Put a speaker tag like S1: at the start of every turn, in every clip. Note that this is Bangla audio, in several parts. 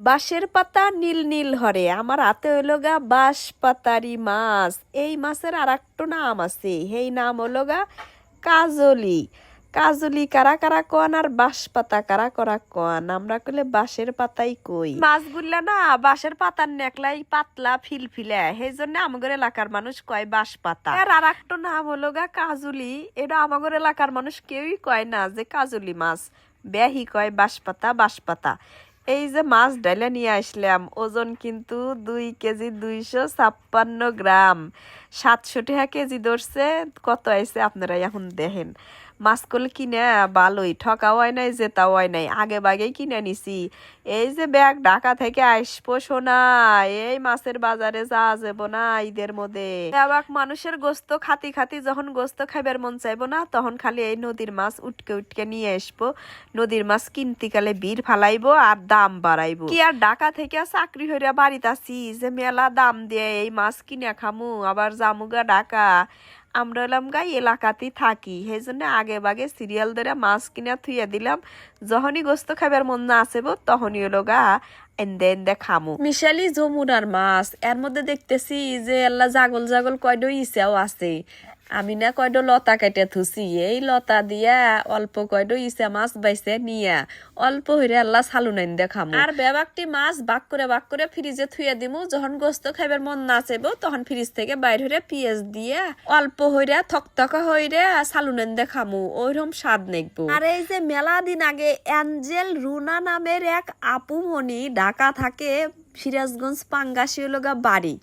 S1: বাঁশের পাতা নীল নীল হরে আমার হাতে হইল গা বাঁশ পাতারি মাছ। এই মাছের আর একটা নাম আছে, সেই নাম হলো গা কাজলি। কাজলি কারা কারা কন আর বাঁশ পাতা কারা কারা কন, আমরা কইলে বাঁশের পাতাই কই। মাছগুলা না বাঁশের পাতার নেকলাই পাতলা ফিলফিলে, সেই জন্য আমাদের এলাকার মানুষ কয় বাঁশ পাতা। আর একটা নাম হলো গা কাজলি, এটা আমাদের এলাকার মানুষ কেউই কয় না যে কাজলি মাছ, বেহি কয় বাঁশ পাতা বাঁশ পাতা। এই যে মাছ ডাইলা নিয়ে আসলাম, ওজন কিন্তু 2 কেজি 256 গ্রাম, 700 টাকা কেজি ধরছে। কত আইছে আপনারা এখন দেখেন। মাছগুলো কিনে ভালোই, ঠকাও হয় নাই জেতাও হয় নাই, আগে বাগেই কিনে নিছি। এই যে ব্যাগ ঢাকা থেকে আসবো সোনা, এই মাছের বাজারে যাওয়া যাবো না ঈদের মধ্যে। আবার মানুষের গোস্ত খাতি খাতি যখন গোস্ত খাইবার মন চাইবো না, তখন খালি এই নদীর মাছ উটকে উটকে নিয়ে আসবো। নদীর মাছ কিনতে গেলে ভিড় ফালাইবো আর দাম বাড়াইবো। কি আর ঢাকা থেকে চাকরি হইয়া বাড়িতে আসি যে মেলা দাম দিয়ে এই মাছ কিনে খামু, আবার জামুগা ঢাকা। আমরা হলাম গাই এলাকাতেই থাকি, সেই জন্য আগে বাগে সিরিয়াল ধরে মাছ কিনা থুইয়া দিলাম। যখনই গোস্ত খাবার মন না আসেবো তখনই হলো গা এন্দে এন্দে খামু। মিশালি যমুনার মাছ, এর মধ্যে দেখতেছি যে আল্লাহ জাগল জাগল কয়ডো ইসাও আছে। আমি না কয়ডো লতা কেটে থুছি, এই লতা দিয়া অল্প কয়ডো ইসা মাছ বাইছে নিয়া অল্প হইরে আল্লাহ সালু নাইন দেখামু। আর বেবাকটি মাছ বাক করে ফ্রিজে থুইয়া দিমু, যখন গোস্ত খাইবার মন না চাইবো তখন ফ্রিজ থেকে বাইর হইরে পেঁয়াজ দিয়ে অল্প হইরে থকথকা হইরে সালু নাইন দেখামু, ওইরকম স্বাদ নেকবো। আর এই যে মেলা দিন আগে অ্যাঞ্জেল রুনা নামের এক আপুমণি ঢাকা থাকে, সিরাজগঞ্জ পাঙ্গাসি হলো গা বাড়ি।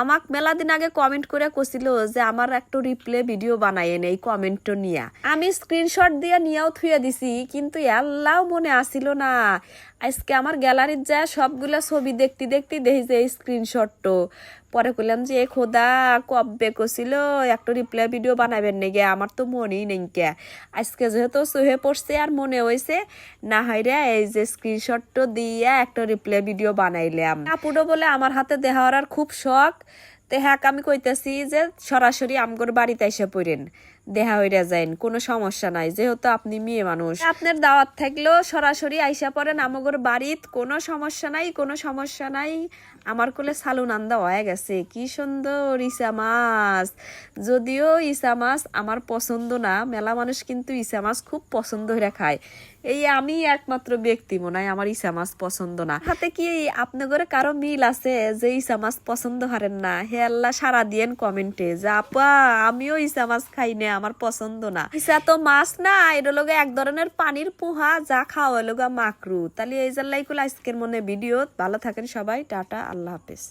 S1: আমাক মেলা দিন আগে কমেন্ট করে কছিল যে আমার একটা রিপ্লে ভিডিও বানাই এনে, এই কমেন্টটা নিয়া আমি স্ক্রিনশট দিয়ে নিয়েও থুয়ে দিছি, কিন্তু এল্লাও মনে আসিল না। আজকে আমার গ্যালারির যা সবগুলা ছবি দেখতে দেখতে দেখি যে এই স্ক্রিনশটটো, পরে কইলাম যে খোদা কবে কছিল একটা রিপ্লাই ভিডিও বানাবেন নাকি, আমার তো মনেই নেই কে। আজকে যেহেতু সহে পড়ছে আর মনে হয়েছে না হাইরে এই যে স্ক্রিনশটটো দিয়ে একটা রিপ্লাই ভিডিও বানাইলাম। আপুডো বলে আমার হাতে দেখার আর খুব শখ, তো হ্যাঁ আমি কইতেছি যে সরাসরি আমগর বাড়িতে এসে পড়েন, দেহা হইরা যাইন, কোনো সমস্যা নাই, যেহেতু আপনি মেয়ে মানুষ। আপনার দাওয়াত থাকলেও সরাসরি আইসা পড়েন আমগর বাড়িত, কোনো সমস্যা নাই কোনো সমস্যা নাই। আমার কোলে সালুন আন্দা হয়ে গেছে, কি সুন্দর ইসা মাছ। যদিও ইসা মাছ আমার পছন্দ না, মেলা মানুষ কিন্তু ইসা মাছ খুব পছন্দ হইরা খায়, এই আমি একমাত্র ব্যক্তি মনে হয় আমার ইসা মাছ পছন্দ না। হাতে কি আপনাদের কারো মিল আছে যে ইসা মাছ পছন্দ হারেন না? হে আল্লাহ সারা দিয়েন কমেন্টে যে আপা আমিও ইসা মাছ খাই না, আমার পছন্দ না। ইসা তো মাছ না, এটা লোক এক ধরনের পানির পোহা, যা খাওয়া লোক মাকরু। তাহলে এই জাল্লাই আজকের মনে ভিডিও। ভালো থাকেন সবাই, টাটা, আল্লাহ হাফেজ।